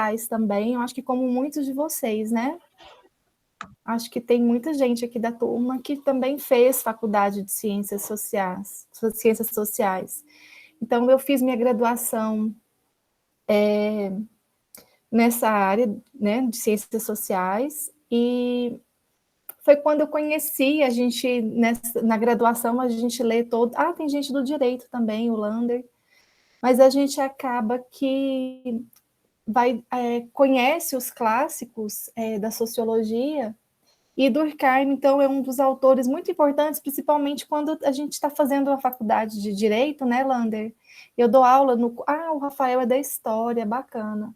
sociais também, eu acho que como muitos de vocês, né? Acho que tem muita gente aqui da turma que também fez faculdade de ciências sociais. Então, eu fiz minha graduação nessa área, né, de ciências sociais, e foi quando eu conheci, a gente, na graduação, a gente lê todo... tem gente do direito também, o Lander, mas a gente acaba que conhece os clássicos da sociologia, e Durkheim, então, é um dos autores muito importantes, principalmente quando a gente está fazendo a faculdade de Direito, né, Lander? Eu dou aula no... o Rafael é da História, bacana.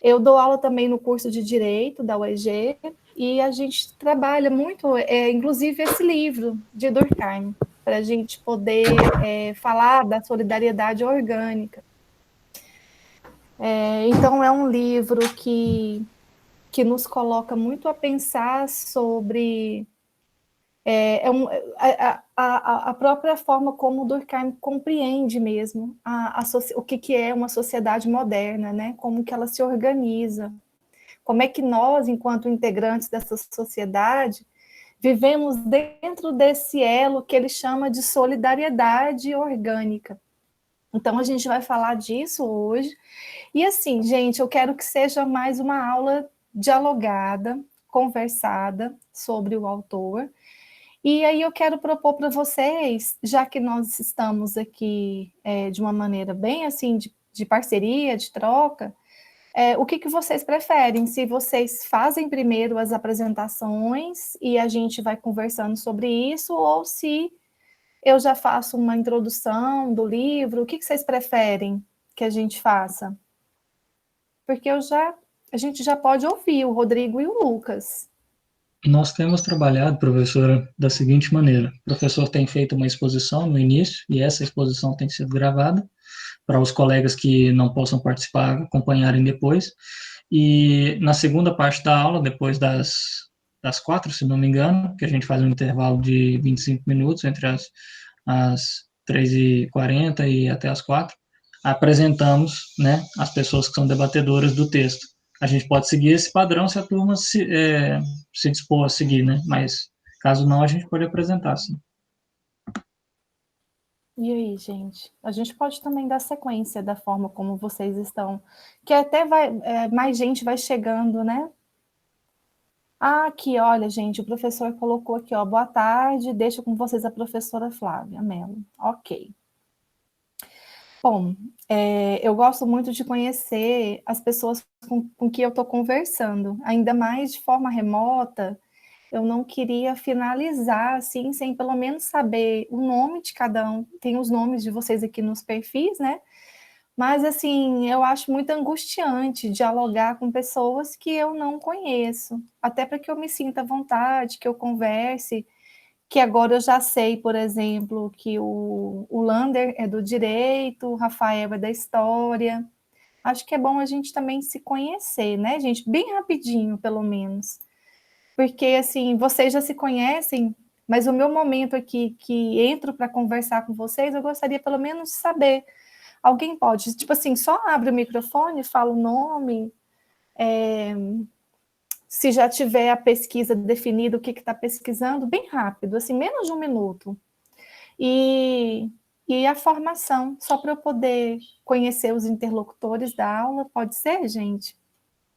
Eu dou aula também no curso de Direito da UEG, e a gente trabalha muito, inclusive, esse livro de Durkheim, para a gente poder falar da solidariedade orgânica. Então, é um livro que nos coloca muito a pensar sobre a própria forma como Durkheim compreende mesmo o que é uma sociedade moderna, né? Como que ela se organiza, como é que nós, enquanto integrantes dessa sociedade, vivemos dentro desse elo que ele chama de solidariedade orgânica. Então, a gente vai falar disso hoje. E assim, gente, eu quero que seja mais uma aula dialogada, conversada sobre o autor. E aí eu quero propor para vocês, já que nós estamos aqui de uma maneira bem assim, de parceria, de troca, o que vocês preferem? Se vocês fazem primeiro as apresentações e a gente vai conversando sobre isso, ou se eu já faço uma introdução do livro, o que vocês preferem que a gente faça? Porque a gente já pode ouvir o Rodrigo e o Lucas. Nós temos trabalhado, professora, da seguinte maneira: o professor tem feito uma exposição no início, e essa exposição tem sido gravada, para os colegas que não possam participar acompanharem depois, e na segunda parte da aula, depois das 4, se não me engano, que a gente faz um intervalo de 25 minutos entre as 3h40 e até as 4, apresentamos, né, as pessoas que são debatedoras do texto. A gente pode seguir esse padrão se a turma se dispor a seguir, né? Mas caso não, a gente pode apresentar, sim. E aí, gente? A gente pode também dar sequência da forma como vocês estão, que até mais gente vai chegando, né? Aqui, olha, gente, o professor colocou aqui, ó, boa tarde, deixa com vocês a professora Flávia Mello. Ok. Bom, eu gosto muito de conhecer as pessoas com que eu estou conversando, ainda mais de forma remota. Eu não queria finalizar assim, sem pelo menos saber o nome de cada um. Tem os nomes de vocês aqui nos perfis, né? Mas, assim, eu acho muito angustiante dialogar com pessoas que eu não conheço, até para que eu me sinta à vontade, que eu converse, que agora eu já sei, por exemplo, que o Lander é do direito, o Rafael é da história. Acho que é bom a gente também se conhecer, né, gente? Bem rapidinho, pelo menos. Porque, assim, vocês já se conhecem, mas o meu momento aqui que entro para conversar com vocês, eu gostaria pelo menos de saber. Alguém pode, tipo assim, só abre o microfone, fala o nome, se já tiver a pesquisa definida, o que está pesquisando, bem rápido, assim, menos de 1 minuto. E a formação, só para eu poder conhecer os interlocutores da aula, pode ser, gente?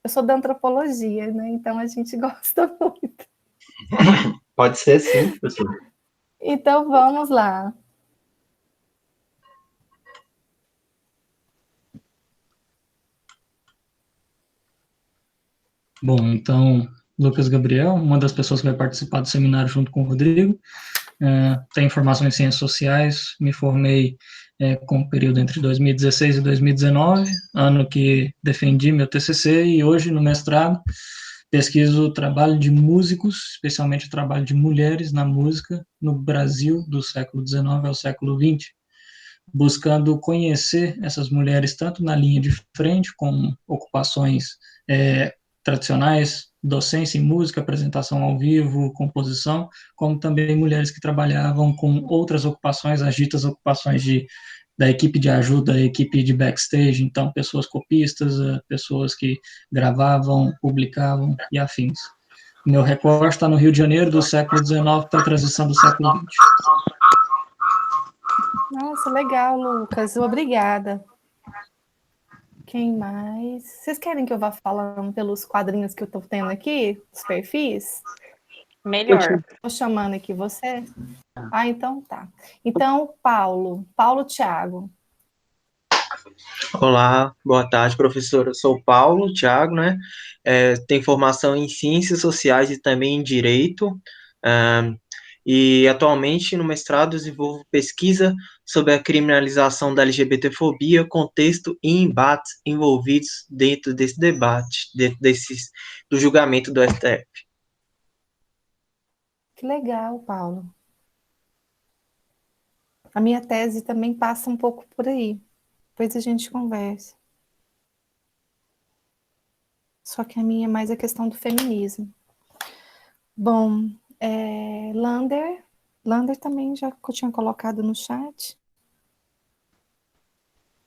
Eu sou da antropologia, né? Então a gente gosta muito. Pode ser, sim, professor. Então vamos lá. Bom, então, Lucas Gabriel, uma das pessoas que vai participar do seminário junto com o Rodrigo, tenho formação em Ciências Sociais, me formei com o período entre 2016 e 2019, ano que defendi meu TCC, e hoje, no mestrado, pesquiso o trabalho de músicos, especialmente o trabalho de mulheres na música no Brasil do século XIX ao século XX, buscando conhecer essas mulheres tanto na linha de frente, com ocupações tradicionais, docência em música, apresentação ao vivo, composição, como também mulheres que trabalhavam com outras ocupações, as ditas ocupações de da equipe de ajuda, a equipe de backstage, então pessoas copistas, pessoas que gravavam, publicavam e afins. Meu recorte está no Rio de Janeiro do século XIX para a transição do século XX. Nossa, legal, Lucas. Obrigada. Quem mais? Vocês querem que eu vá falando pelos quadrinhos que eu estou tendo aqui, os perfis? Melhor. Estou chamando aqui você. Ah, então tá. Então, Paulo Thiago. Olá, boa tarde, professora. Eu sou o Paulo Thiago, né? Tenho formação em Ciências Sociais e também em Direito. E atualmente no mestrado desenvolvo pesquisa sobre a criminalização da LGBTfobia, contexto e embates envolvidos dentro desse debate, do julgamento do STF. Que legal, Paulo. A minha tese também passa um pouco por aí. Depois a gente conversa. Só que a minha é mais a questão do feminismo. Bom, Lander também já tinha colocado no chat.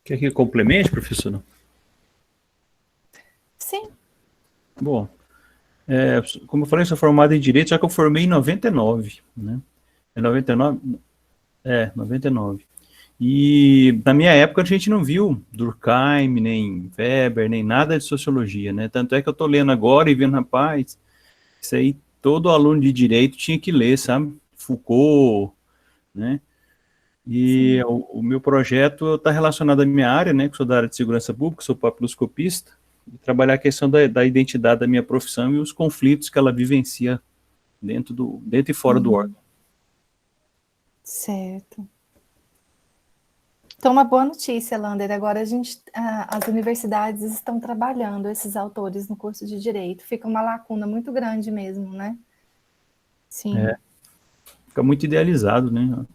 Quer que eu complemente, professora? Sim. Bom, como eu falei, eu sou formado em Direito, já que eu formei em 99, né? É 99? 99. E na minha época a gente não viu Durkheim, nem Weber, nem nada de sociologia, né? Tanto é que eu tô lendo agora e vendo, rapaz, isso aí todo aluno de Direito tinha que ler, sabe? Foucault, né? E o meu projeto está relacionado à minha área, né? Que sou da área de segurança pública, sou papiloscopista, e trabalhar a questão da identidade da minha profissão e os conflitos que ela vivencia dentro e fora do órgão. Certo. Então, uma boa notícia, Lander. Agora as universidades estão trabalhando esses autores no curso de Direito. Fica uma lacuna muito grande mesmo, né? Sim. Fica muito idealizado, né?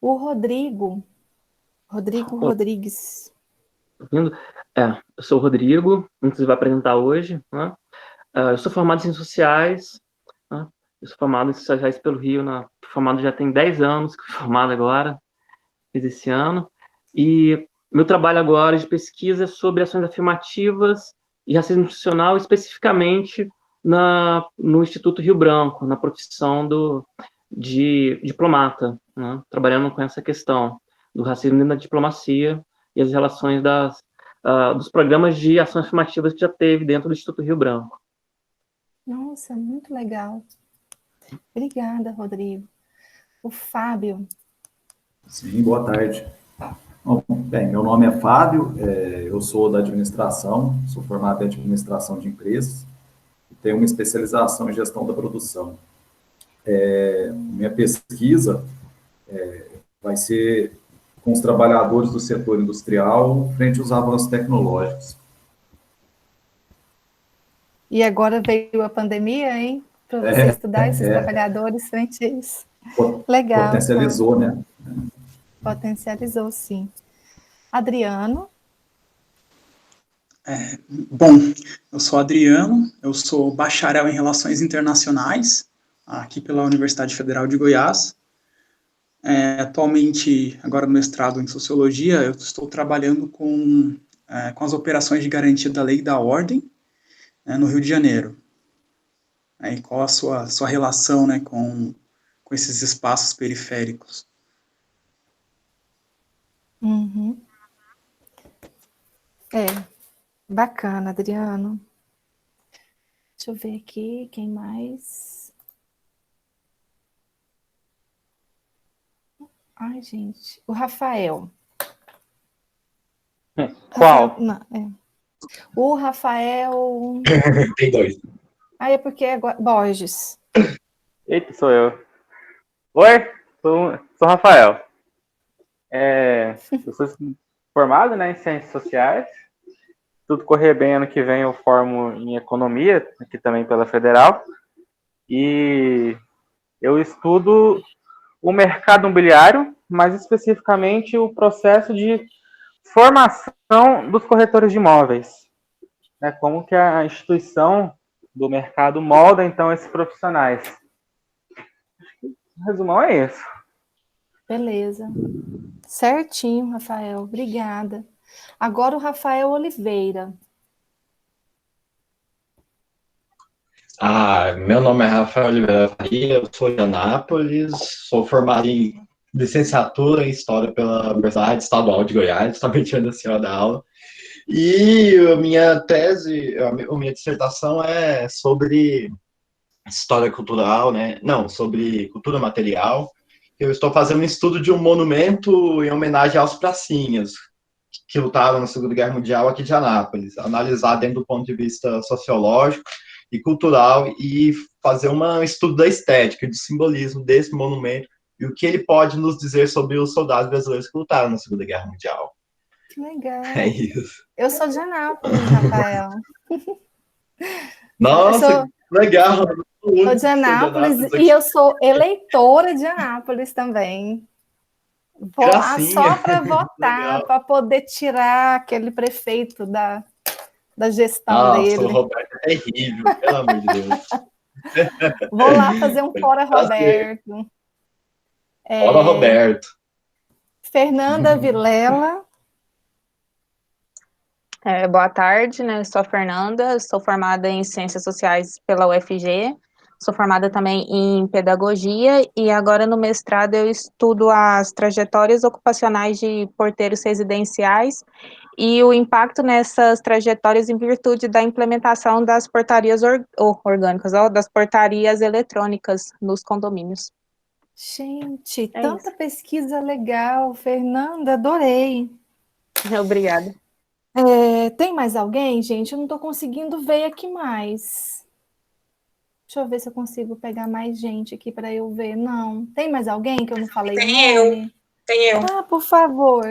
O Rodrigues. Eu sou o Rodrigo, inclusive vou apresentar hoje, né? Eu sou formado em Ciências Sociais, né? Eu sou formado em Ciências Sociais pelo Rio, formado já tem 10 anos, que fui formado agora, fiz esse ano, e meu trabalho agora de pesquisa é sobre ações afirmativas e racismo institucional, especificamente no Instituto Rio Branco, na profissão de diplomata, né? Trabalhando com essa questão do racismo dentro da diplomacia e as relações dos programas de ações afirmativas que já teve dentro do Instituto Rio Branco. Nossa, muito legal. Obrigada, Rodrigo. O Fábio. Sim, boa tarde. Bem, meu nome é Fábio, eu sou da administração, sou formado em administração de empresas e tenho uma especialização em gestão da produção. Minha pesquisa vai ser com os trabalhadores do setor industrial frente aos avanços tecnológicos. E agora veio a pandemia, hein? Para você estudar esses trabalhadores frente a isso. Legal. Potencializou, né? Potencializou, sim. Adriano. Bom, eu sou Adriano, eu sou bacharel em Relações Internacionais, aqui pela Universidade Federal de Goiás. Atualmente, agora no mestrado em Sociologia, eu estou trabalhando com as operações de garantia da lei e da ordem, no Rio de Janeiro. E qual a sua relação, né, com esses espaços periféricos? Uhum. Bacana, Adriano. Deixa eu ver aqui, quem mais? Ai, gente, o Rafael. Qual? O Rafael... Tem dois. É porque é Borges. Eita, sou eu. Oi, sou o Rafael. Eu sou formado, né, em Ciências Sociais. Tudo correr bem, ano que vem eu formo em Economia, aqui também pela Federal. E eu estudo o mercado imobiliário, mais especificamente o processo de formação dos corretores de imóveis. Como que a instituição do mercado molda, então, esses profissionais. O resumão é isso. Beleza. Certinho, Rafael. Obrigada. Agora o Rafael Oliveira. Meu nome é Rafael Oliveira Faria, eu sou de Anápolis, sou formado em licenciatura em História pela Universidade Estadual de Goiás, também tirando a senhora da aula. E a minha tese, a minha dissertação é sobre história cultural, né? Não, sobre cultura material. Eu estou fazendo um estudo de um monumento em homenagem aos pracinhas, que lutaram na Segunda Guerra Mundial aqui de Anápolis, analisar dentro do ponto de vista sociológico e cultural e fazer um estudo da estética, do simbolismo desse monumento e o que ele pode nos dizer sobre os soldados brasileiros que lutaram na Segunda Guerra Mundial. Que legal. É isso. Eu sou de Anápolis, Rafael. Nossa, legal. Sou de Anápolis e eu sou eleitora de Anápolis também. Vou lá só para votar, para poder tirar aquele prefeito da gestão dele. Nossa, o Roberto é terrível, pelo amor de Deus. Vou lá fazer um fora Roberto. Fora Roberto. Fernanda Vilela. Boa tarde, né? Eu sou a Fernanda, sou formada em Ciências Sociais pela UFG, sou formada também em Pedagogia e agora no mestrado eu estudo as trajetórias ocupacionais de porteiros residenciais e o impacto nessas trajetórias em virtude da implementação das portarias orgânicas, das portarias eletrônicas nos condomínios. Gente, tanta pesquisa legal, Fernanda, adorei. Obrigada. Tem mais alguém, gente? Eu não estou conseguindo ver aqui mais. Deixa eu ver se eu consigo pegar mais gente aqui para eu ver. Não. Tem mais alguém que eu não falei o nome? Tem eu. Por favor.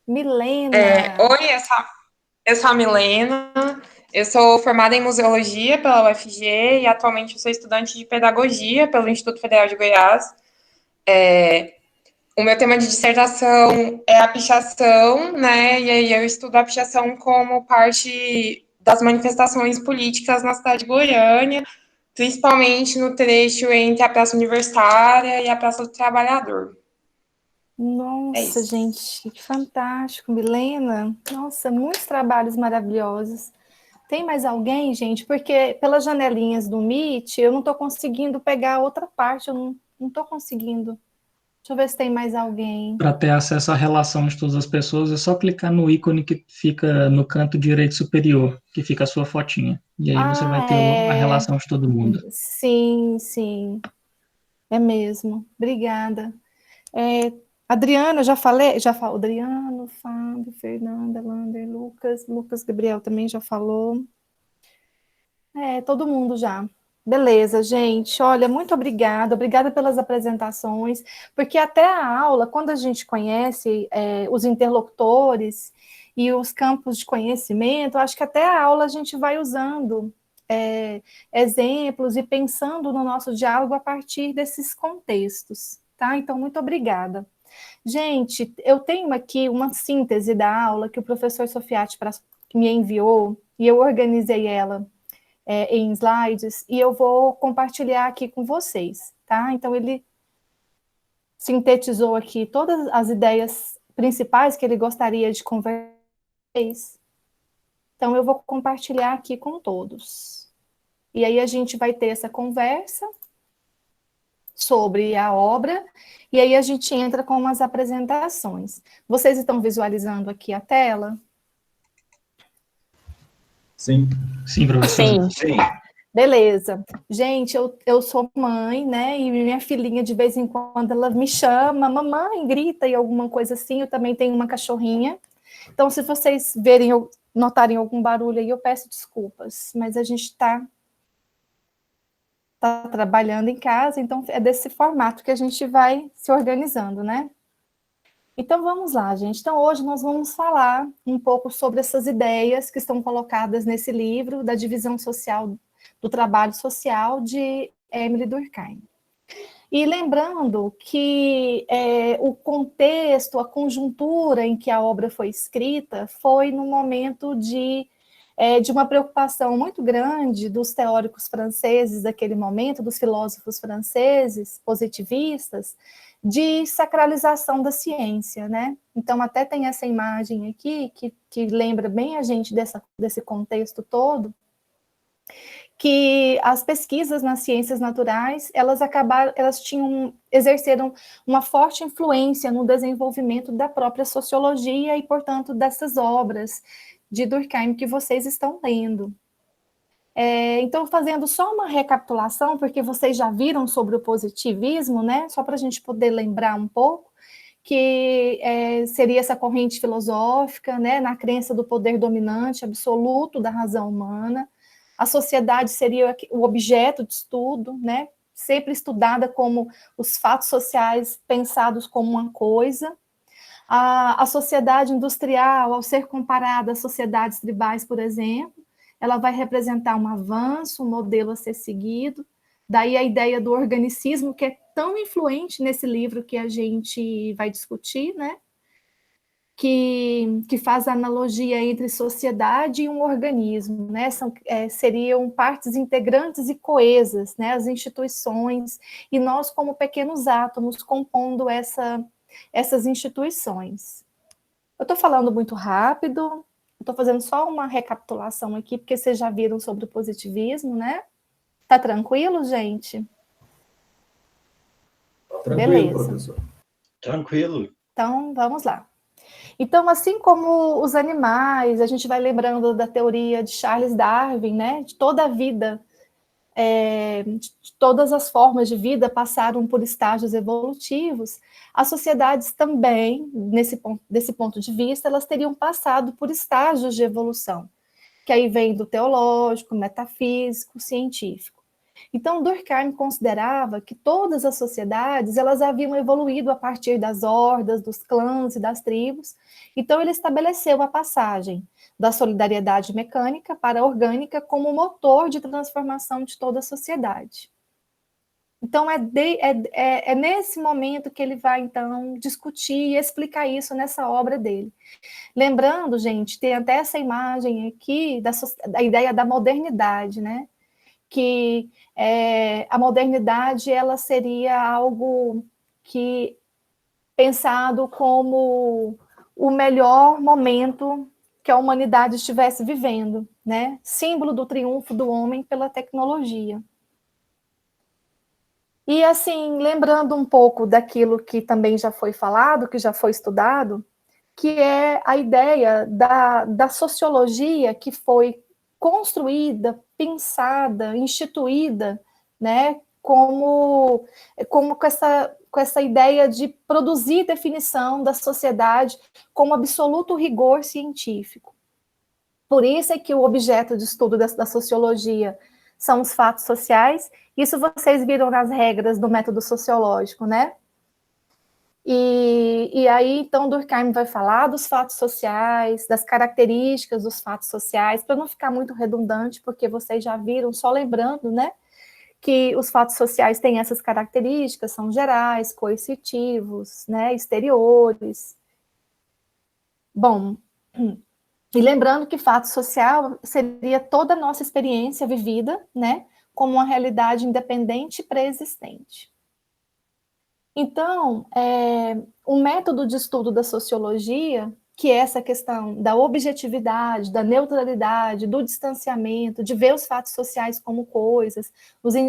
Milena. Oi, eu sou a Milena. Eu sou formada em Museologia pela UFG e atualmente eu sou estudante de Pedagogia pelo Instituto Federal de Goiás. O meu tema de dissertação é a pichação, né? E aí eu estudo a pichação como parte das manifestações políticas na cidade de Goiânia, principalmente no trecho entre a Praça Universitária e a Praça do Trabalhador. Nossa, gente, que fantástico, Milena. Nossa, muitos trabalhos maravilhosos. Tem mais alguém, gente? Porque pelas janelinhas do Meet, eu não estou conseguindo pegar a outra parte, eu não estou conseguindo. Deixa eu ver se tem mais alguém. Para ter acesso à relação de todas as pessoas, é só clicar no ícone que fica no canto direito superior, que fica a sua fotinha. E aí você vai ter a relação de todo mundo. Sim, sim. É mesmo. Obrigada. Adriana, já falei? Adriano, Fábio, Fernanda, Lander, Lucas Gabriel também já falou. Todo mundo já. Beleza, gente. Olha, muito obrigada pelas apresentações, porque até a aula, quando a gente conhece os interlocutores e os campos de conhecimento, acho que até a aula a gente vai usando exemplos e pensando no nosso diálogo a partir desses contextos, tá? Então, muito obrigada. Gente, eu tenho aqui uma síntese da aula que o professor Sofiati me enviou, e eu organizei ela em slides, e eu vou compartilhar aqui com vocês, tá? Então, ele sintetizou aqui todas as ideias principais que ele gostaria de conversar. Então, eu vou compartilhar aqui com todos. E aí, a gente vai ter essa conversa sobre a obra, e aí a gente entra com umas apresentações. Vocês estão visualizando aqui a tela? Sim. Sim, professor. Sim. Beleza. Gente, eu sou mãe, né? E minha filhinha, de vez em quando, ela me chama, mamãe, grita e alguma coisa assim. Eu também tenho uma cachorrinha. Então, se vocês verem ou notarem algum barulho aí, eu peço desculpas. Mas a gente está trabalhando em casa, então é desse formato que a gente vai se organizando, né? Então, vamos lá, gente. Então, hoje nós vamos falar um pouco sobre essas ideias que estão colocadas nesse livro da divisão social, do trabalho social, de Émile Durkheim. E lembrando que o contexto, a conjuntura em que a obra foi escrita foi no momento de de uma preocupação muito grande dos teóricos franceses daquele momento, dos filósofos franceses positivistas, de sacralização da ciência, né? Então, até tem essa imagem aqui, que lembra bem a gente desse contexto todo, que as pesquisas nas ciências naturais, exerceram uma forte influência no desenvolvimento da própria sociologia e, portanto, dessas obras de Durkheim que vocês estão lendo. Então, fazendo só uma recapitulação, porque vocês já viram sobre o positivismo, né? Só para a gente poder lembrar um pouco, que seria essa corrente filosófica, né? Na crença do poder dominante absoluto da razão humana. A sociedade seria o objeto de estudo, né? Sempre estudada como os fatos sociais pensados como uma coisa. A sociedade industrial, ao ser comparada às sociedades tribais, por exemplo, ela vai representar um avanço, um modelo a ser seguido. Daí a ideia do organicismo, que é tão influente nesse livro que a gente vai discutir, né? Que faz a analogia entre sociedade e um organismo, né? Seriam partes integrantes e coesas, né? As instituições, e nós como pequenos átomos compondo essas instituições. Eu estou falando muito rápido, estou fazendo só uma recapitulação aqui, porque vocês já viram sobre o positivismo, né? Tá tranquilo, gente? Tranquilo, beleza. professor. Tranquilo. Então, vamos lá. Então, assim como os animais, a gente vai lembrando da teoria de Charles Darwin, né? De toda a vida, de todas as formas de vida passaram por estágios evolutivos, as sociedades também, desse ponto de vista, elas teriam passado por estágios de evolução, que aí vem do teológico, metafísico, científico. Então, Durkheim considerava que todas as sociedades elas haviam evoluído a partir das hordas, dos clãs e das tribos. Então, ele estabeleceu a passagem da solidariedade mecânica para a orgânica como motor de transformação de toda a sociedade. Então, é nesse momento que ele vai, então, discutir e explicar isso nessa obra dele. Lembrando, gente, tem até essa imagem aqui da ideia da modernidade, né? Que a modernidade ela seria algo que pensado como o melhor momento que a humanidade estivesse vivendo, né? Símbolo do triunfo do homem pela tecnologia. E assim, lembrando um pouco daquilo que também já foi falado, que já foi estudado, que é a ideia da sociologia que foi construída, pensada, instituída, né, como com essa ideia de produzir definição da sociedade com absoluto rigor científico. Por isso é que o objeto de estudo da sociologia são os fatos sociais. Isso vocês viram nas regras do método sociológico, né? E aí, então, Durkheim vai falar dos fatos sociais, das características dos fatos sociais, para não ficar muito redundante, porque vocês já viram, só lembrando, né, que os fatos sociais têm essas características, são gerais, coercitivos, né, exteriores. Bom, e lembrando que fato social seria toda a nossa experiência vivida, né, como uma realidade independente e pré-existente. Então, o método de estudo da sociologia, que é essa questão da objetividade, da neutralidade, do distanciamento, de ver os fatos sociais como coisas,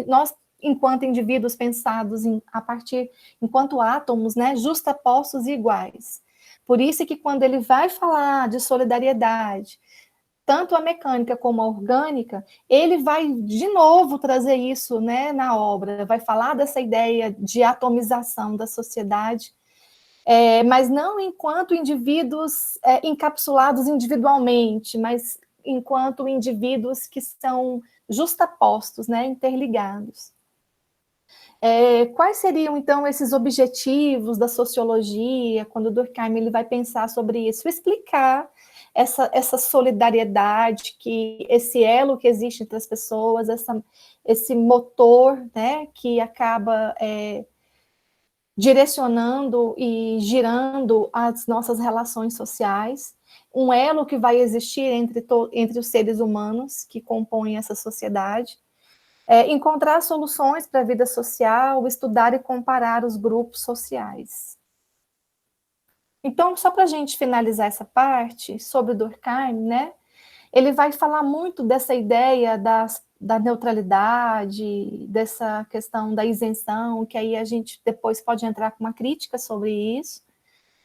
nós, enquanto indivíduos pensados enquanto átomos, né, justapostos e iguais. Por isso que quando ele vai falar de solidariedade, tanto a mecânica como a orgânica, ele vai de novo trazer isso, né, na obra, vai falar dessa ideia de atomização da sociedade, mas não enquanto indivíduos encapsulados individualmente, mas enquanto indivíduos que são justapostos, né, interligados. Quais seriam, então, esses objetivos da sociologia, quando Durkheim ele vai pensar sobre isso? Explicar essa solidariedade, esse elo que existe entre as pessoas, esse motor, né, que acaba direcionando e girando as nossas relações sociais, um elo que vai existir entre os seres humanos que compõem essa sociedade, encontrar soluções para a vida social, estudar e comparar os grupos sociais. Então, só para a gente finalizar essa parte sobre Durkheim, né, ele vai falar muito dessa ideia da neutralidade, dessa questão da isenção, que aí a gente depois pode entrar com uma crítica sobre isso,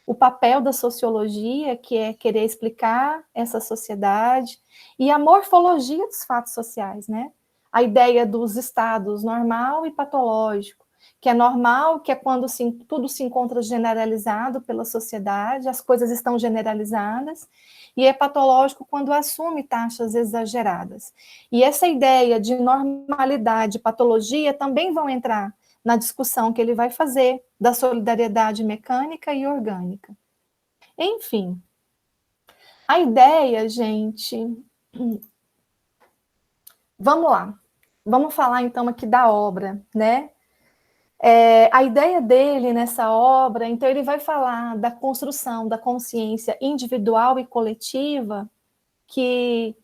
o papel da sociologia, que é querer explicar essa sociedade, e a morfologia dos fatos sociais, né? A ideia dos estados normal e patológico, que é normal, que é quando tudo se encontra generalizado pela sociedade, as coisas estão generalizadas, e é patológico quando assume taxas exageradas. E essa ideia de normalidade e patologia também vão entrar na discussão que ele vai fazer da solidariedade mecânica e orgânica. Enfim, a ideia, gente... Vamos lá. Vamos falar, então, aqui da obra, né? A ideia dele nessa obra, então, ele vai falar da construção da consciência individual e coletiva, que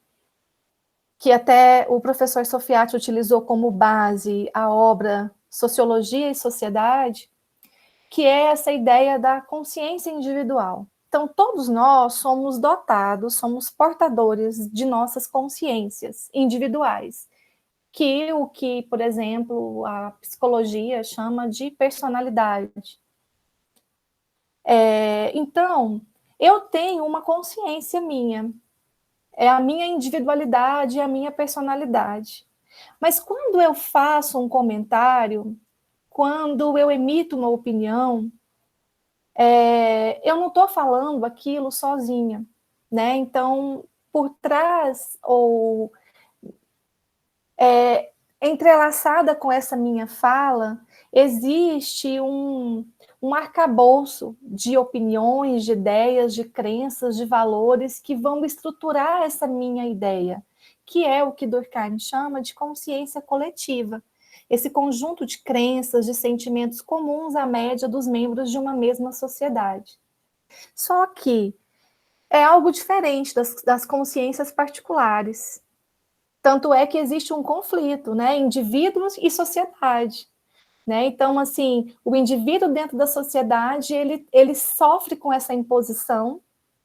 até o professor Sofiati utilizou como base a obra Sociologia e Sociedade, que é essa ideia da consciência individual. Então, todos nós somos dotados, somos portadores de nossas consciências individuais, que, por exemplo, a psicologia chama de personalidade. Então, eu tenho uma consciência minha, é a minha individualidade, a minha personalidade. Mas quando eu faço um comentário, quando eu emito uma opinião, eu não estou falando aquilo sozinha, né? Então, por trás, ou entrelaçada com essa minha fala, existe um arcabouço de opiniões, de ideias, de crenças, de valores que vão estruturar essa minha ideia, que é o que Durkheim chama de consciência coletiva. Esse conjunto de crenças, de sentimentos comuns à média dos membros de uma mesma sociedade. Só que é algo diferente das consciências particulares. Tanto é que existe um conflito, né? Indivíduos e sociedade. Né? Então, assim, o indivíduo dentro da sociedade, ele sofre com essa imposição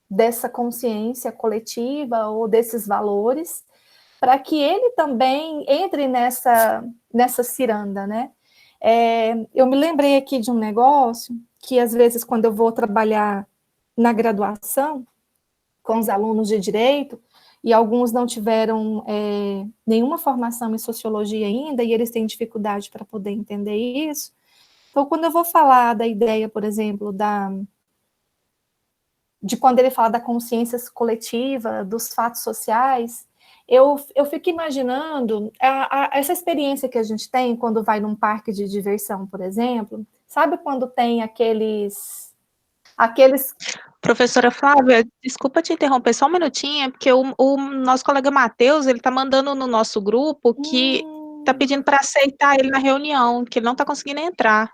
dessa consciência coletiva ou desses valores, para que ele também entre nessa ciranda, né? Eu me lembrei aqui de um negócio que, às vezes, quando eu vou trabalhar na graduação com os alunos de direito, e alguns não tiveram nenhuma formação em sociologia ainda, e eles têm dificuldade para poder entender isso. Então, quando eu vou falar da ideia, por exemplo, de quando ele fala da consciência coletiva, dos fatos sociais, eu fico imaginando essa experiência que a gente tem quando vai num parque de diversão, por exemplo. Sabe quando tem aqueles... Professora Flávia, desculpa te interromper só um minutinho, porque o nosso colega Matheus, ele está mandando no nosso grupo que está pedindo para aceitar ele na reunião, que ele não está conseguindo entrar.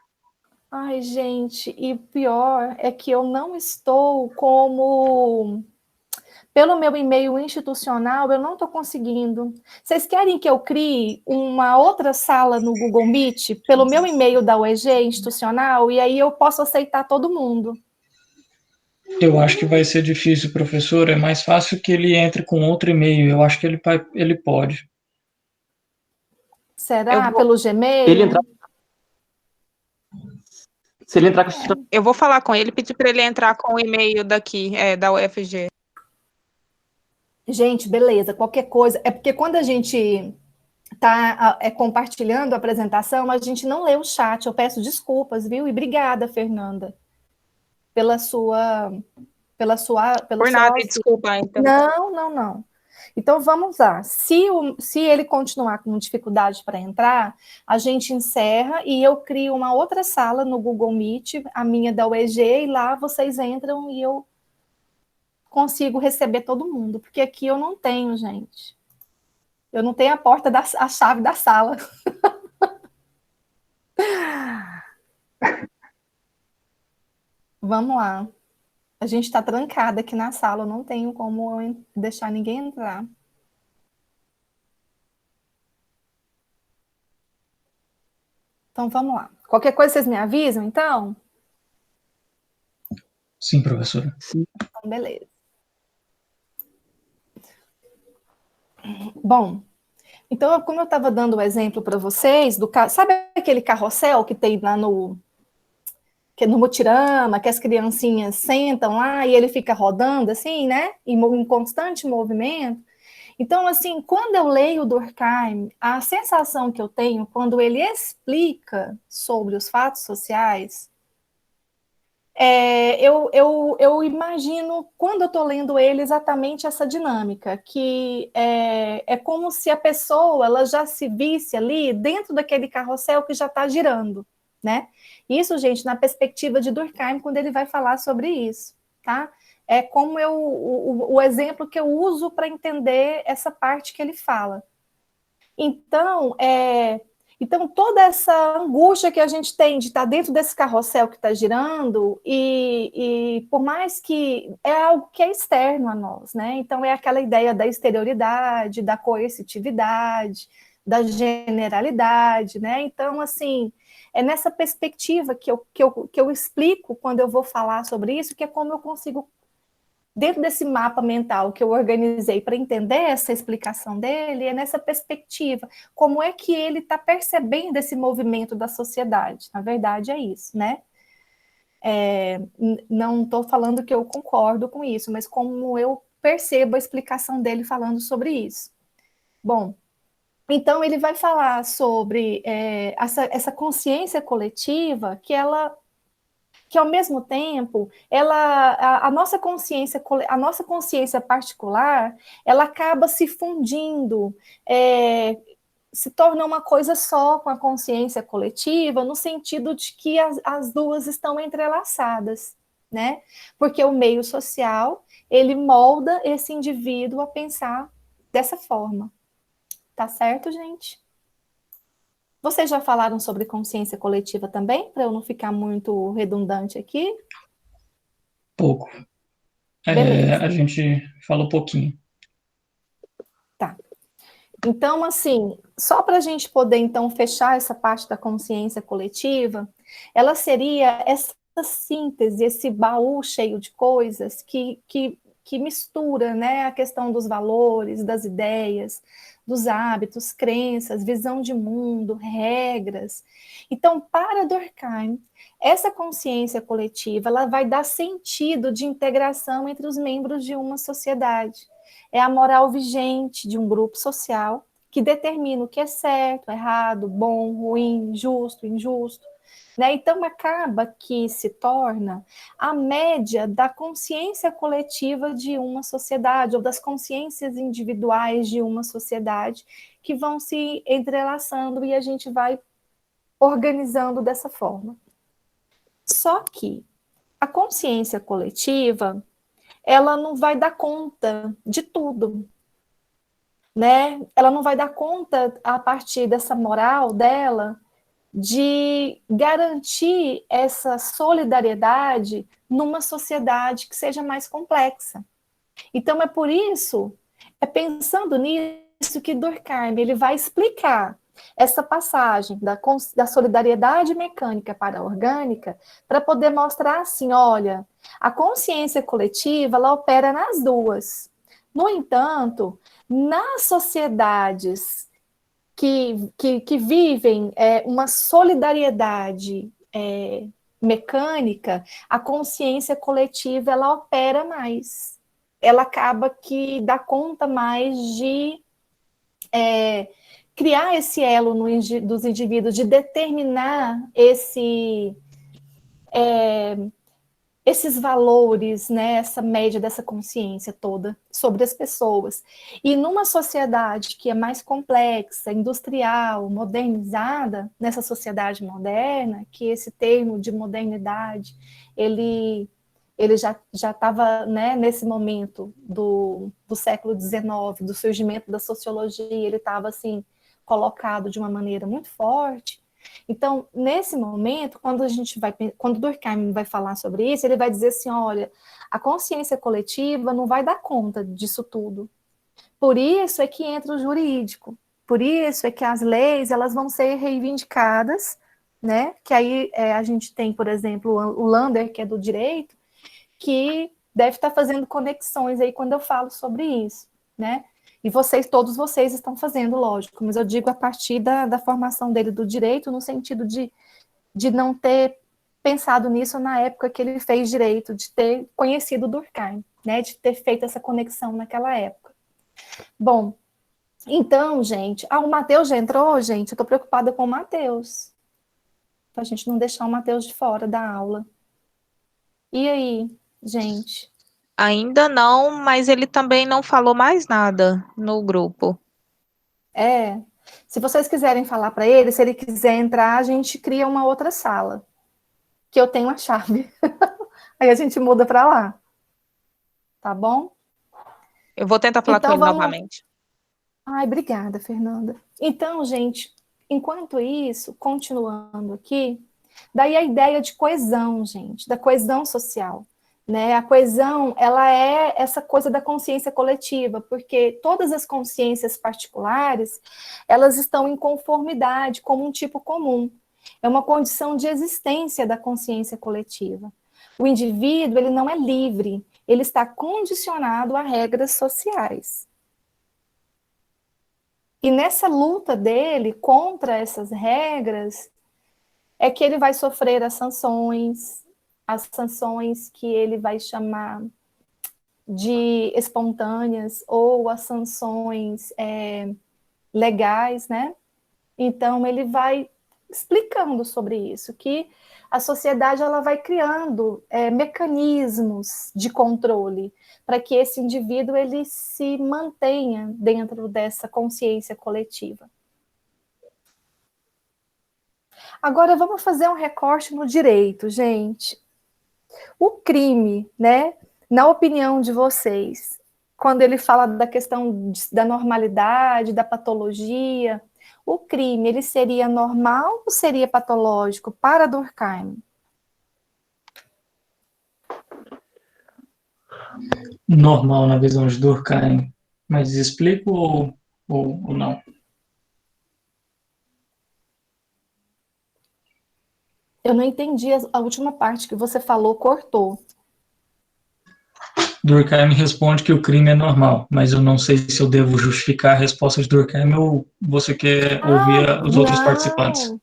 Ai, gente, e o pior é que eu não estou como... Pelo meu e-mail institucional, eu não estou conseguindo. Vocês querem que eu crie uma outra sala no Google Meet pelo meu e-mail da UEG institucional, e aí eu posso aceitar todo mundo? Eu acho que vai ser difícil, professor. É mais fácil que ele entre com outro e-mail. Eu acho que ele pode. Será? Pelo Gmail? Se ele entrar com... Eu vou falar com ele, pedir para ele entrar com o e-mail daqui, da UFG. Gente, beleza, qualquer coisa. É porque quando a gente está compartilhando a apresentação, a gente não lê o chat. Eu peço desculpas, viu? E obrigada, Fernanda, pela sua... Por nada, desculpa. Então. Não. Então, vamos lá. Se ele continuar com dificuldade para entrar, a gente encerra e eu crio uma outra sala no Google Meet, a minha da UEG, e lá vocês entram e eu consigo receber todo mundo, porque aqui eu não tenho, gente. Eu não tenho a chave da sala. Vamos lá. A gente está trancada aqui na sala, eu não tenho como deixar ninguém entrar. Então, vamos lá. Qualquer coisa, vocês me avisam, então? Sim, professora. Sim. Então, beleza. Bom, então, como eu estava dando o exemplo para vocês, sabe aquele carrossel que tem lá que é no Mutirama, que as criancinhas sentam lá e ele fica rodando assim, né? Em constante movimento. Então, assim, quando eu leio o Durkheim, a sensação que eu tenho quando ele explica sobre os fatos sociais, eu imagino, quando eu estou lendo ele, exatamente essa dinâmica, que é como se a pessoa ela já se visse ali dentro daquele carrossel que já está girando, né? Isso, gente, na perspectiva de Durkheim, quando ele vai falar sobre isso, tá? É como o exemplo que eu uso para entender essa parte que ele fala. Então, toda essa angústia que a gente tem de estar dentro desse carrossel que está girando, e por mais que é algo que é externo a nós, né? Então, é aquela ideia da exterioridade, da coercitividade, da generalidade, né? Então, assim, é nessa perspectiva que eu explico quando eu vou falar sobre isso, que é como eu consigo, dentro desse mapa mental que eu organizei para entender essa explicação dele, é nessa perspectiva, como é que ele está percebendo esse movimento da sociedade. Na verdade, é isso, né? Não estou falando que eu concordo com isso, mas como eu percebo a explicação dele falando sobre isso. Bom, então ele vai falar sobre essa consciência coletiva que ao mesmo tempo, a nossa consciência particular, ela acaba se fundindo, se torna uma coisa só com a consciência coletiva, no sentido de que as duas estão entrelaçadas, né? Porque o meio social, ele molda esse indivíduo a pensar dessa forma. Tá certo, gente? Vocês já falaram sobre consciência coletiva também, para eu não ficar muito redundante aqui? Pouco. Beleza. A gente falou pouquinho. Tá. Então, assim, só para a gente poder, então, fechar essa parte da consciência coletiva, ela seria essa síntese, esse baú cheio de coisas que mistura, né, a questão dos valores, das ideias, dos hábitos, crenças, visão de mundo, regras. Então, para Durkheim, essa consciência coletiva, ela vai dar sentido de integração entre os membros de uma sociedade. É a moral vigente de um grupo social que determina o que é certo, errado, bom, ruim, justo, injusto. Né? Então, acaba que se torna a média da consciência coletiva de uma sociedade, ou das consciências individuais de uma sociedade, que vão se entrelaçando e a gente vai organizando dessa forma. Só que a consciência coletiva, ela não vai dar conta de tudo, né? Ela não vai dar conta, a partir dessa moral dela, de garantir essa solidariedade numa sociedade que seja mais complexa. Então, é por isso, pensando nisso, que Durkheim ele vai explicar essa passagem da solidariedade mecânica para a orgânica, para poder mostrar assim, olha, a consciência coletiva, ela opera nas duas. No entanto, nas sociedades que vivem uma solidariedade mecânica, a consciência coletiva, ela opera mais. Ela acaba que dá conta mais de criar esse elo dos indivíduos, de determinar esses valores, né, essa média dessa consciência toda sobre as pessoas. E numa sociedade que é mais complexa, industrial, modernizada, nessa sociedade moderna, que esse termo de modernidade, ele já estava, né, nesse momento do século XIX, do surgimento da sociologia, ele estava assim, colocado de uma maneira muito forte. Então, nesse momento, quando Durkheim vai falar sobre isso, ele vai dizer assim, olha, a consciência coletiva não vai dar conta disso tudo. Por isso é que entra o jurídico. Por isso é que as leis, elas vão ser reivindicadas, né? Que aí a gente tem, por exemplo, o Lander, que é do direito, que deve estar fazendo conexões aí quando eu falo sobre isso, né? E todos vocês estão fazendo, lógico, mas eu digo a partir da formação dele do direito, no sentido de não ter pensado nisso na época que ele fez direito, de ter conhecido Durkheim, né? De ter feito essa conexão naquela época. Bom, então, gente, o Matheus já entrou, gente? Eu estou preocupada com o Matheus, para a gente não deixar o Matheus de fora da aula. E aí, gente? Ainda não, mas ele também não falou mais nada no grupo. Se vocês quiserem falar para ele, se ele quiser entrar, a gente cria uma outra sala, que eu tenho a chave. Aí a gente muda para lá. Tá bom? Eu vou tentar falar com ele novamente. Ai, obrigada, Fernanda. Então, gente, enquanto isso, continuando aqui, daí a ideia de coesão, gente, da coesão social. Né? A coesão, ela é essa coisa da consciência coletiva, porque todas as consciências particulares, elas estão em conformidade como um tipo comum. É uma condição de existência da consciência coletiva. O indivíduo, ele não é livre, ele está condicionado a regras sociais. E nessa luta dele contra essas regras, é que ele vai sofrer as sanções que ele vai chamar de espontâneas ou as sanções legais, né? Então, ele vai explicando sobre isso, que a sociedade ela vai criando mecanismos de controle para que esse indivíduo ele se mantenha dentro dessa consciência coletiva. Agora, vamos fazer um recorte no direito, gente. O crime, né, na opinião de vocês, quando ele fala da questão da normalidade, da patologia, o crime, ele seria normal ou seria patológico para Durkheim? Normal na visão de Durkheim, mas explico ou não? Eu não entendi a última parte que você falou, cortou. Durkheim responde que o crime é normal, mas eu não sei se eu devo justificar a resposta de Durkheim ou você quer ouvir os outros participantes.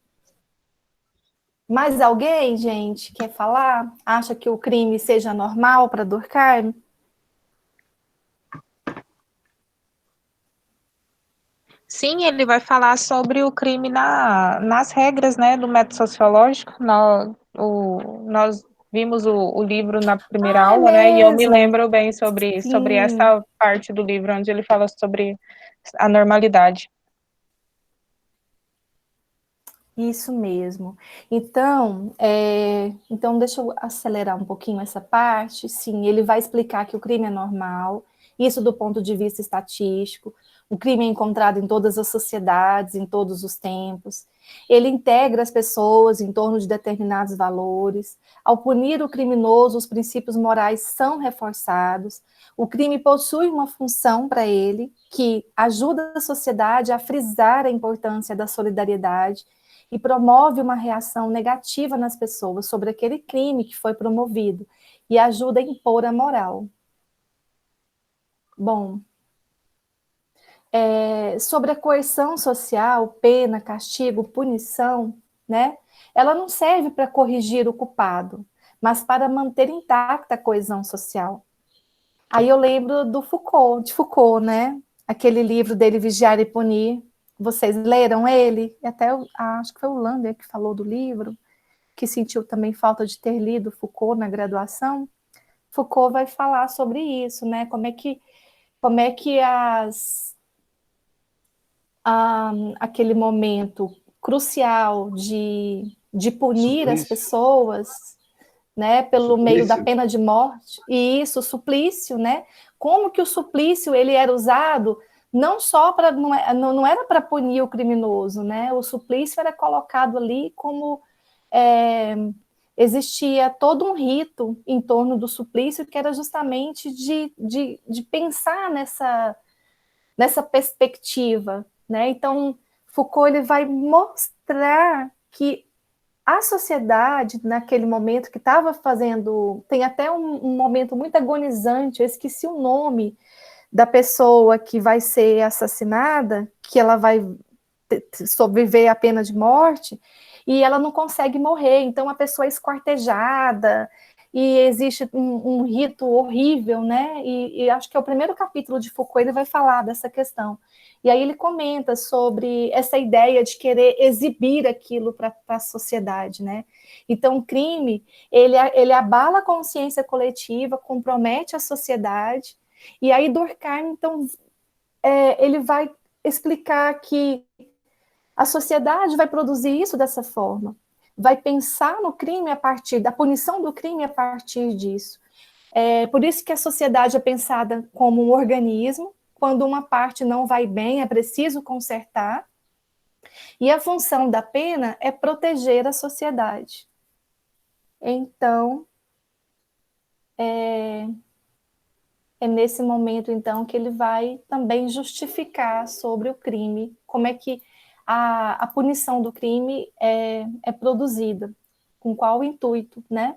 Mais alguém, gente, quer falar? Acha que o crime seja normal para Durkheim? Sim, ele vai falar sobre o crime nas regras, né, do método sociológico. Nós vimos o livro na primeira aula, né, e eu me lembro bem sobre essa parte do livro, onde ele fala sobre a normalidade. Isso mesmo. Então, deixa eu acelerar um pouquinho essa parte. Sim, ele vai explicar que o crime é normal, isso do ponto de vista estatístico. O crime é encontrado em todas as sociedades, em todos os tempos. Ele integra as pessoas em torno de determinados valores. Ao punir o criminoso, os princípios morais são reforçados. O crime possui uma função para ele que ajuda a sociedade a frisar a importância da solidariedade e promove uma reação negativa nas pessoas sobre aquele crime que foi promovido e ajuda a impor a moral. Bom, sobre a coerção social, pena, castigo, punição, né? Ela não serve para corrigir o culpado, mas para manter intacta a coesão social. Aí eu lembro de Foucault, né? Aquele livro dele, Vigiar e Punir. Vocês leram ele? Até acho que foi o Lander que falou do livro, que sentiu também falta de ter lido Foucault na graduação. Foucault vai falar sobre isso, né? Como é que aquele momento crucial de punir as pessoas, né, pelo meio da pena de morte, e isso, o suplício, né? Como que o suplício ele era usado não só para, não era para punir o criminoso, né? O suplício era colocado ali como existia todo um rito em torno do suplício que era justamente de pensar nessa perspectiva, né? Então, Foucault ele vai mostrar que a sociedade, naquele momento que estava fazendo, tem até um momento muito agonizante, eu esqueci o nome da pessoa que vai ser assassinada, que ela vai sobreviver à pena de morte, e ela não consegue morrer, então a pessoa é esquartejada, e existe um rito horrível, né? E acho que é o primeiro capítulo de Foucault, ele vai falar dessa questão. E aí ele comenta sobre essa ideia de querer exibir aquilo para a sociedade, né? Então, o crime, ele abala a consciência coletiva, compromete a sociedade, e aí Durkheim, então, ele vai explicar que a sociedade vai produzir isso dessa forma, vai pensar no crime a partir da punição do crime a partir disso. Por isso que a sociedade é pensada como um organismo, quando uma parte não vai bem, é preciso consertar, e a função da pena é proteger a sociedade. Então, é nesse momento, então, que ele vai também justificar sobre o crime, como é que a punição do crime é produzida, com qual intuito, né?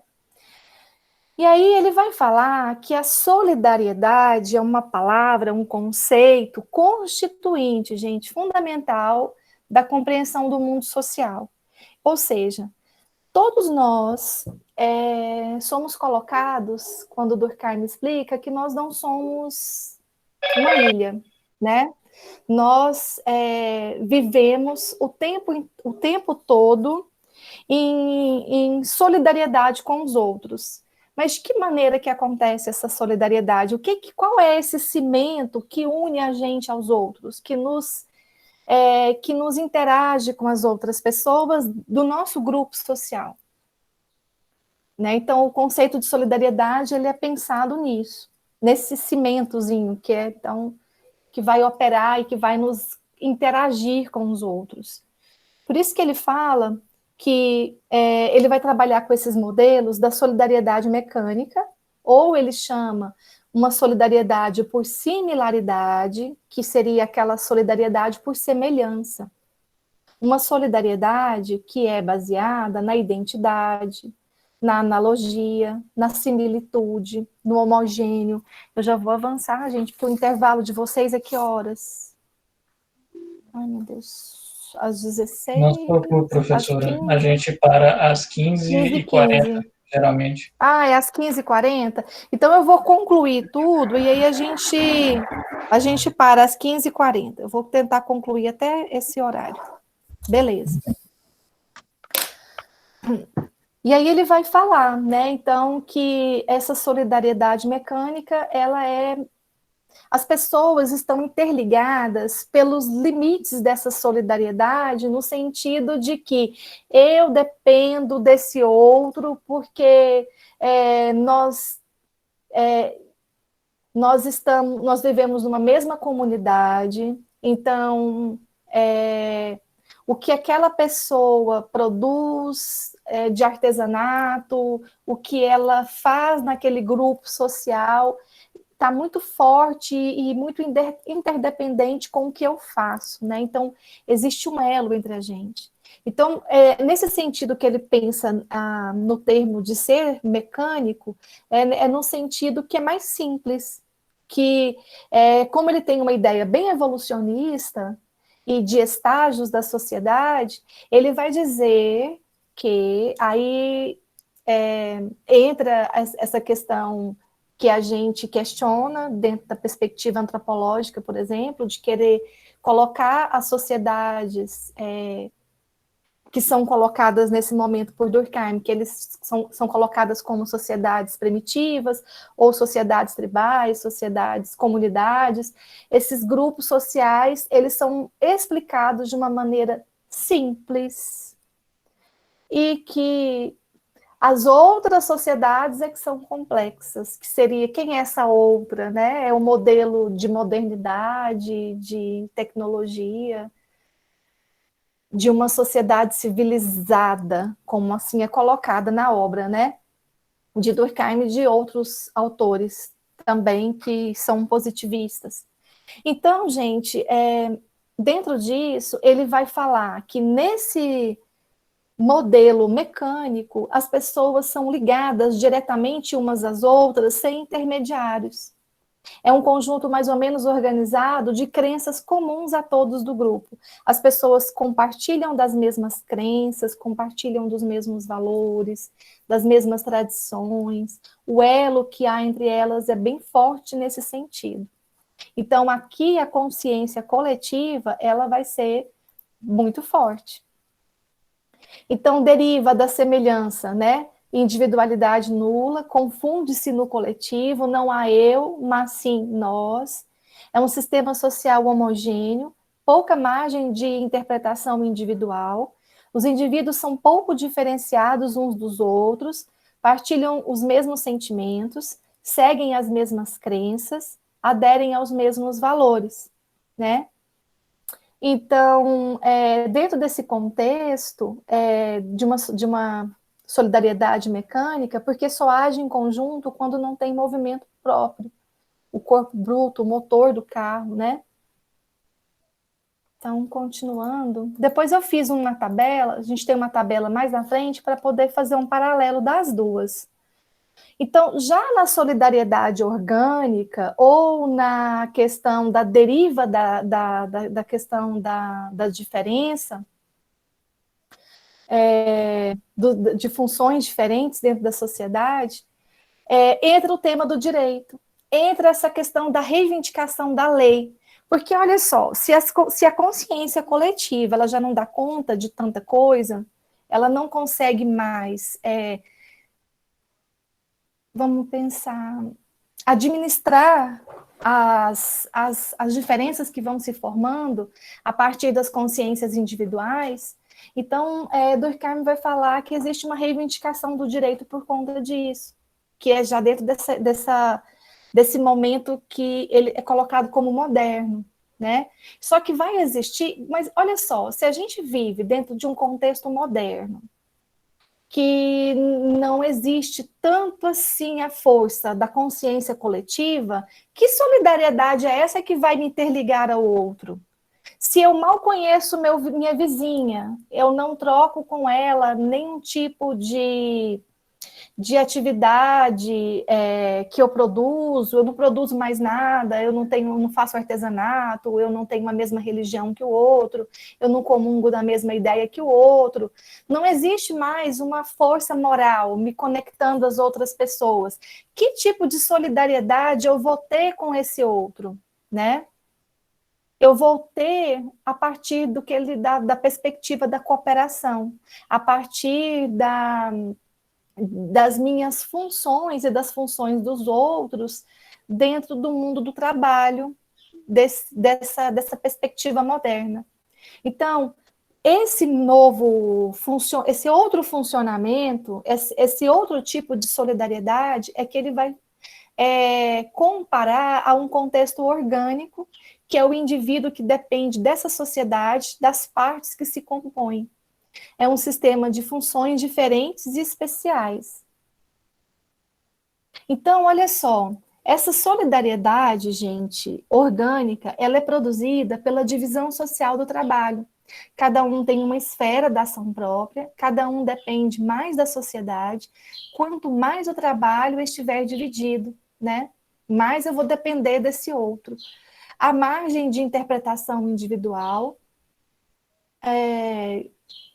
E aí ele vai falar que a solidariedade é uma palavra, um conceito constituinte, gente, fundamental da compreensão do mundo social. Ou seja, todos nós somos colocados, quando Durkheim explica, que nós não somos uma ilha, né? Nós vivemos o tempo todo em solidariedade com os outros. Mas de que maneira que acontece essa solidariedade? Qual é esse cimento que une a gente aos outros, que nos interage com as outras pessoas do nosso grupo social? Né? Então, o conceito de solidariedade ele é pensado nisso, nesse cimentozinho que vai operar e que vai nos interagir com os outros. Por isso que ele fala que ele vai trabalhar com esses modelos da solidariedade mecânica, ou ele chama uma solidariedade por similaridade, que seria aquela solidariedade por semelhança. Uma solidariedade que é baseada na identidade, na analogia, na similitude, no homogêneo. Eu já vou avançar, gente, porque o intervalo de vocês é que horas? Ai, meu Deus. Às 16? Não se preocupe, professora. A gente para às 15h40, geralmente. Ah, é às 15h40? Então eu vou concluir tudo e aí a gente para às 15h40. Eu vou tentar concluir até esse horário. Beleza. E aí ele vai falar, né, então, que essa solidariedade mecânica, as pessoas estão interligadas pelos limites dessa solidariedade, no sentido de que eu dependo desse outro porque nós vivemos numa mesma comunidade, então o que aquela pessoa produz de artesanato, o que ela faz naquele grupo social, está muito forte e muito interdependente com o que eu faço, né? Então, existe um elo entre a gente. Então, nesse sentido que ele pensa no termo de ser mecânico, no sentido que é mais simples, que como ele tem uma ideia bem evolucionista e de estágios da sociedade, ele vai dizer que aí entra essa questão que a gente questiona dentro da perspectiva antropológica, por exemplo, de querer colocar as sociedades que são colocadas nesse momento por Durkheim, que eles são colocadas como sociedades primitivas, ou sociedades tribais, sociedades, comunidades. Esses grupos sociais, eles são explicados de uma maneira simples, e que As outras sociedades é que são complexas, que seria quem é essa outra, né? É o modelo de modernidade, de tecnologia, de uma sociedade civilizada, como assim é colocada na obra, né? De Durkheim e de outros autores também que são positivistas. Então, gente, dentro disso, ele vai falar que nesse modelo mecânico, as pessoas são ligadas diretamente umas às outras, sem intermediários. É um conjunto mais ou menos organizado de crenças comuns a todos do grupo. As pessoas compartilham das mesmas crenças, compartilham dos mesmos valores, das mesmas tradições. O elo que há entre elas é bem forte nesse sentido. Então, aqui a consciência coletiva, ela vai ser muito forte. Então, deriva da semelhança, né? Individualidade nula, confunde-se no coletivo, não há eu, mas sim nós. É um sistema social homogêneo, pouca margem de interpretação individual. Os indivíduos são pouco diferenciados uns dos outros, partilham os mesmos sentimentos, seguem as mesmas crenças, aderem aos mesmos valores, né? Então, dentro desse contexto de uma solidariedade mecânica, porque só age em conjunto quando não tem movimento próprio, o corpo bruto, o motor do carro, né? Então, continuando. Depois eu fiz uma tabela, a gente tem uma tabela mais na frente para poder fazer um paralelo das duas. Então, já na solidariedade orgânica, ou na questão da deriva da questão da diferença, de funções diferentes dentro da sociedade, entra o tema do direito, entra essa questão da reivindicação da lei. Porque, olha só, se a consciência coletiva ela já não dá conta de tanta coisa, ela não consegue mais... vamos pensar, administrar as diferenças que vão se formando a partir das consciências individuais. Então, Durkheim vai falar que existe uma reivindicação do direito por conta disso, que é já dentro desse momento que ele é colocado como moderno, né? Só que vai existir, mas olha só, se a gente vive dentro de um contexto moderno, que não existe tanto assim a força da consciência coletiva, que solidariedade é essa que vai me interligar ao outro? Se eu mal conheço minha vizinha, eu não troco com ela nenhum tipo de atividade que eu não produzo mais nada, eu não faço artesanato, eu não tenho a mesma religião que o outro, eu não comungo da mesma ideia que o outro. Não existe mais uma força moral me conectando às outras pessoas. Que tipo de solidariedade eu vou ter com esse outro, né? Eu vou ter a partir do que ele dá, da perspectiva da cooperação, a partir das minhas funções e das funções dos outros dentro do mundo do trabalho, dessa perspectiva moderna. Então, esse outro funcionamento, esse outro tipo de solidariedade é que ele vai comparar a um contexto orgânico, que é o indivíduo que depende dessa sociedade, das partes que se compõem. É um sistema de funções diferentes e especiais. Então, olha só, essa solidariedade, gente, orgânica, ela é produzida pela divisão social do trabalho. Cada um tem uma esfera da ação própria, cada um depende mais da sociedade. Quanto mais o trabalho estiver dividido, né, mais eu vou depender desse outro. A margem de interpretação individual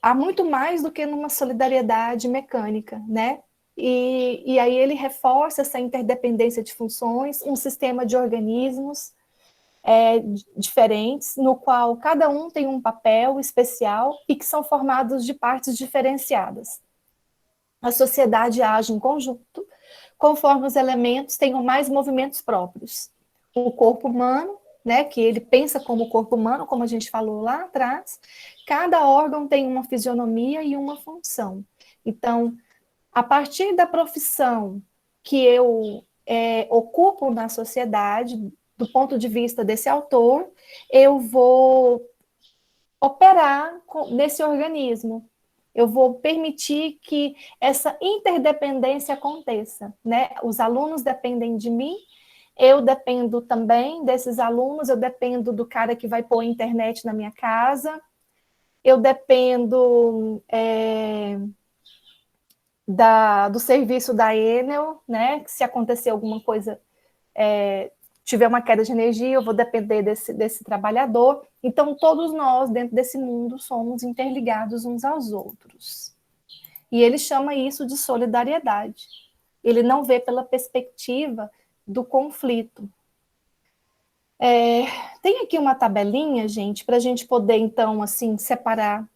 há muito mais do que numa solidariedade mecânica, né? E aí ele reforça essa interdependência de funções, um sistema de organismos diferentes, no qual cada um tem um papel especial e que são formados de partes diferenciadas. A sociedade age em conjunto, conforme os elementos tenham mais movimentos próprios. O corpo humano, né, que ele pensa como o corpo humano, como a gente falou lá atrás, cada órgão tem uma fisionomia e uma função. Então, A partir da profissão que eu ocupo na sociedade, do ponto de vista desse autor, eu vou operar nesse organismo. Eu vou permitir que essa interdependência aconteça, né? Os alunos dependem de mim, eu dependo também desses alunos, eu dependo do cara que vai pôr a internet na minha casa, eu dependo do serviço da Enel, né? Se acontecer alguma coisa, tiver uma queda de energia, eu vou depender desse trabalhador. Então, todos nós, dentro desse mundo, somos interligados uns aos outros. E ele chama isso de solidariedade. Ele não vê pela perspectiva do conflito. Tem aqui uma tabelinha, gente, para a gente poder, então, assim, separar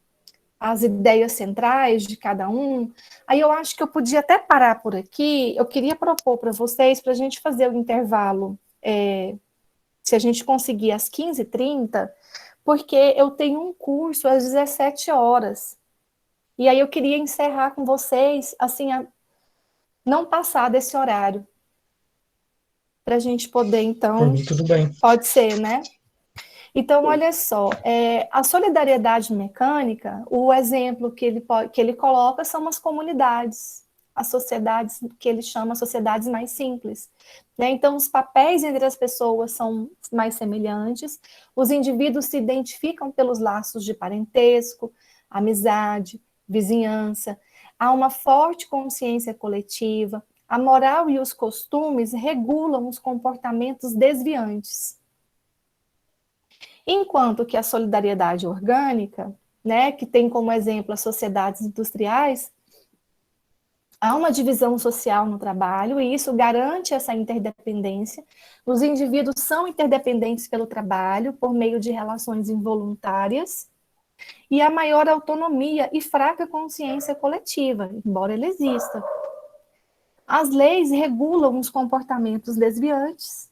as ideias centrais de cada um. Aí eu acho que eu podia até parar por aqui. Eu queria propor para vocês, para a gente fazer o intervalo, se a gente conseguir às 15h30, porque eu tenho um curso às 17 horas. E aí eu queria encerrar com vocês, assim, não passar desse horário. Para a gente poder, então... Por mim, tudo bem. Pode ser, né? Então, olha só, a solidariedade mecânica, o exemplo que ele coloca são as comunidades, as sociedades que ele chama sociedades mais simples, né? Então, os papéis entre as pessoas são mais semelhantes, os indivíduos se identificam pelos laços de parentesco, amizade, vizinhança, há uma forte consciência coletiva, a moral e os costumes regulam os comportamentos desviantes. Enquanto que a solidariedade orgânica, né, que tem como exemplo as sociedades industriais, há uma divisão social no trabalho e isso garante essa interdependência. Os indivíduos são interdependentes pelo trabalho por meio de relações involuntárias e a maior autonomia e fraca consciência coletiva, embora ele exista. As leis regulam os comportamentos desviantes,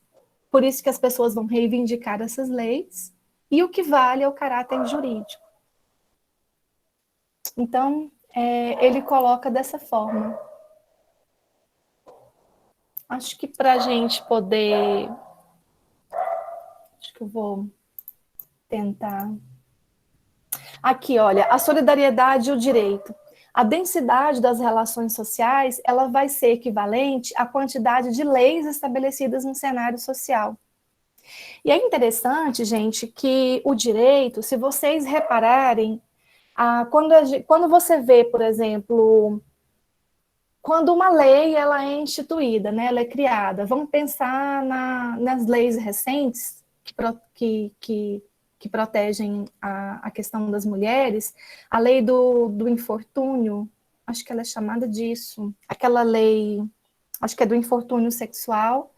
por isso que as pessoas vão reivindicar essas leis, e o que vale é o caráter jurídico. Então, ele coloca dessa forma. Acho que para a gente poder... Acho que eu vou tentar... Aqui, olha, a solidariedade e o direito. A densidade das relações sociais, ela vai ser equivalente à quantidade de leis estabelecidas no cenário social. E é interessante, gente, que o direito, se vocês repararem, quando você vê, por exemplo, quando uma lei ela é instituída, né, ela é criada, vamos pensar nas leis recentes que protegem a questão das mulheres, a lei do infortúnio, acho que ela é chamada disso, aquela lei, acho que é do infortúnio sexual,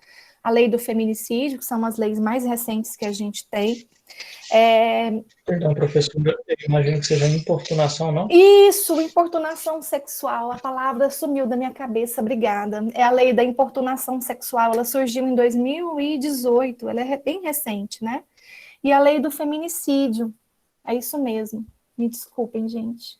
a lei do feminicídio, que são as leis mais recentes que a gente tem. Perdão, professora, eu imagino que seja importunação, não? Isso, importunação sexual, a palavra sumiu da minha cabeça, obrigada. É a lei da importunação sexual, ela surgiu em 2018, ela é bem recente, né? E a lei do feminicídio, é isso mesmo, me desculpem, gente.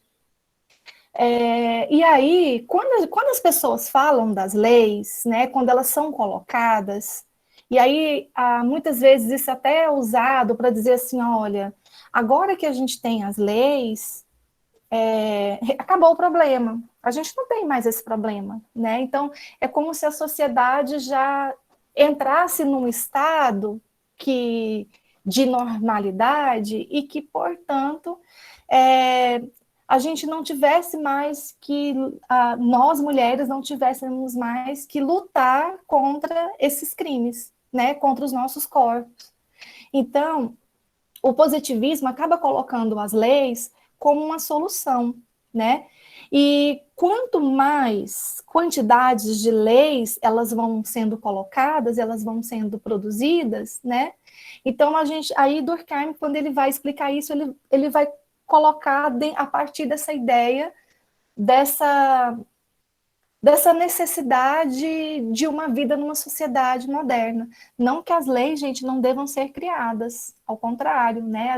E aí, quando as pessoas falam das leis, né, quando elas são colocadas, e aí muitas vezes isso até é usado para dizer assim, olha, agora que a gente tem as leis, acabou o problema, a gente não tem mais esse problema, né? Então, é como se a sociedade já entrasse num estado de normalidade e que, portanto, a gente não tivesse mais que, nós mulheres não tivéssemos mais que lutar contra esses crimes, né, contra os nossos corpos. Então, o positivismo acaba colocando as leis como uma solução, né, e quanto mais quantidades de leis elas vão sendo colocadas, elas vão sendo produzidas, né, então aí Durkheim, quando ele vai explicar isso, ele vai colocar a partir dessa ideia, dessa necessidade de uma vida numa sociedade moderna. Não que as leis, gente, não devam ser criadas, ao contrário, né?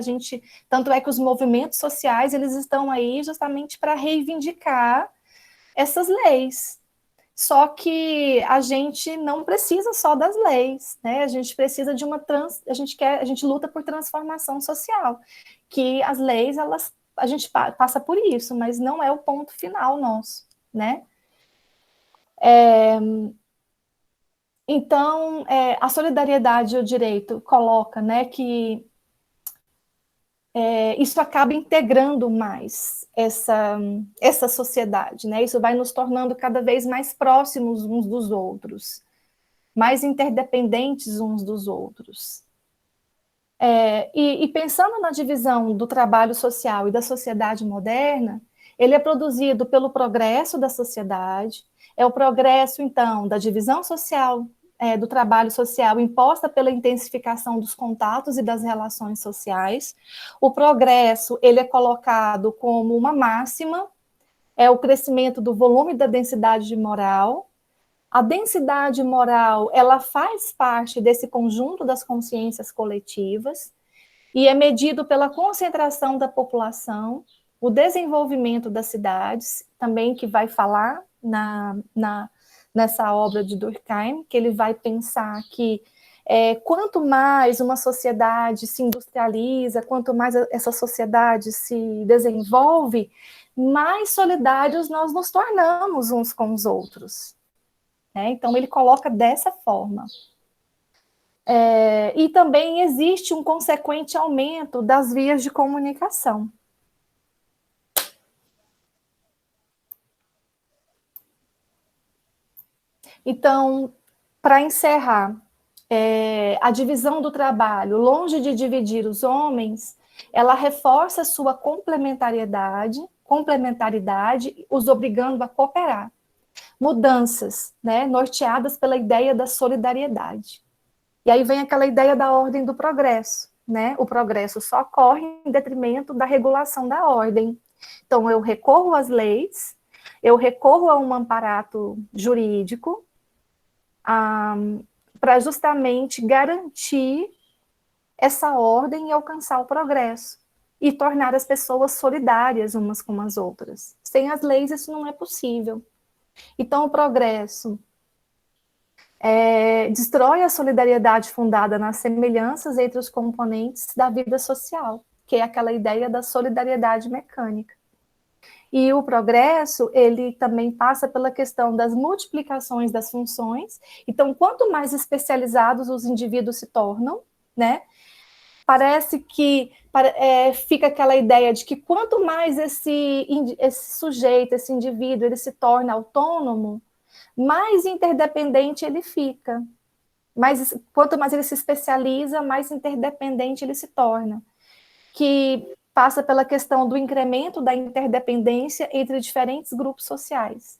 Tanto é que os movimentos sociais, eles estão aí justamente para reivindicar essas leis. Só que a gente não precisa só das leis, né? A gente precisa de a gente luta por transformação social, que as leis, a gente passa por isso, mas não é o ponto final nosso, né? Então, a solidariedade e o direito coloca, né, que isso acaba integrando mais essa sociedade, né? Isso vai nos tornando cada vez mais próximos uns dos outros, mais interdependentes uns dos outros. E pensando na divisão do trabalho social e da sociedade moderna, ele é produzido pelo progresso da sociedade, é o progresso, então, da divisão social, do trabalho social imposta pela intensificação dos contatos e das relações sociais. O progresso, ele é colocado como uma máxima, é o crescimento do volume da densidade moral. A densidade moral, ela faz parte desse conjunto das consciências coletivas e é medido pela concentração da população, o desenvolvimento das cidades, também que vai falar nessa obra de Durkheim, que ele vai pensar que quanto mais uma sociedade se industrializa, quanto mais essa sociedade se desenvolve, mais solidários nós nos tornamos uns com os outros. Então, ele coloca dessa forma. E também existe um consequente aumento das vias de comunicação. Então, para encerrar, a divisão do trabalho, longe de dividir os homens, ela reforça sua complementaridade, os obrigando a cooperar. Mudanças, né, norteadas pela ideia da solidariedade. E aí vem aquela ideia da ordem do progresso, né? O progresso só ocorre em detrimento da regulação da ordem. Então, eu recorro às leis, eu recorro a um amparato jurídico, para justamente garantir essa ordem e alcançar o progresso e tornar as pessoas solidárias umas com as outras. Sem as leis, isso não é possível. Então, o progresso destrói a solidariedade fundada nas semelhanças entre os componentes da vida social, que é aquela ideia da solidariedade mecânica. E o progresso, ele também passa pela questão das multiplicações das funções. Então, quanto mais especializados os indivíduos se tornam, né, parece que fica aquela ideia de que quanto mais esse sujeito, esse indivíduo, ele se torna autônomo, mais interdependente ele fica. Quanto mais ele se especializa, mais interdependente ele se torna. Que passa pela questão do incremento da interdependência entre diferentes grupos sociais.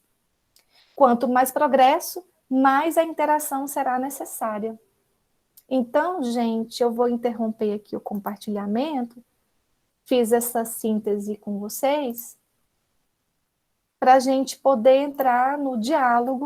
Quanto mais progresso, mais a interação será necessária. Então, gente, eu vou interromper aqui o compartilhamento, fiz essa síntese com vocês, para a gente poder entrar no diálogo